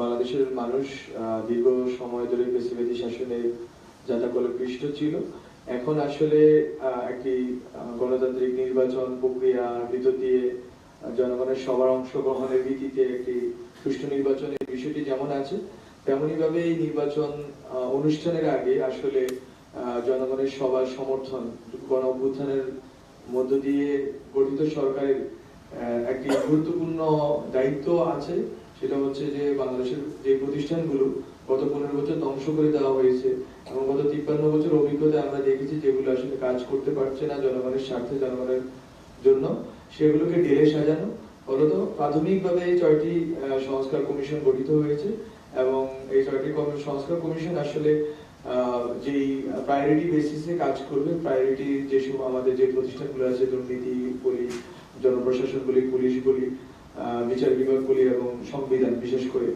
বাংলাদেশের মানুষ দীর্ঘ সময় ধরে ফ্যাসিবাদী শাসনে যাতাকলে পৃষ্ঠ ছিল। এখন আসলে একটি গণতান্ত্রিক নির্বাচন প্রক্রিয়ার ভিতর দিয়ে জনগণের সবার অংশগ্রহণের ভিত্তিতে একটি সুষ্ঠু নির্বাচনের বিষয়টি যেমন আছে, তেমনই ভাবে এই নির্বাচন অনুষ্ঠানের আগে আসলে জনগণের সবার সমর্থন, গণ অভ্যুত্থানের মধ্য দিয়ে গঠিত সরকারের একটি গুরুত্বপূর্ণ দায়িত্ব আছে। সেটা হচ্ছে যে বাংলাদেশের যে প্রতিষ্ঠানগুলো গত 15 বছর ধ্বংস করে দেওয়া হয়েছে এবং গত 53 বছর অভিজ্ঞতা আমরা দেখেছি যেগুলো আসলে কাজ করতে পারছে না জনগণের স্বার্থে, জনগণের জন্য, সেগুলোকে ঢেলে সাজানো। ফলত প্রাথমিকভাবে এই 6টি সংস্কার কমিশন গঠিত হয়েছে এবং এই 6টি সংস্কার কমিশন আসলে যেই প্রায়োরিটি বেসিসে কাজ করবে, প্রায়োরিটি যেসব আমাদের যে প্রতিষ্ঠানগুলো আছে, দুর্নীতি বলি, জনপ্রশাসন বলি, পুলিশ বলি, বিচার বিভাগ বলি এবং সংবিধান বিশেষ করে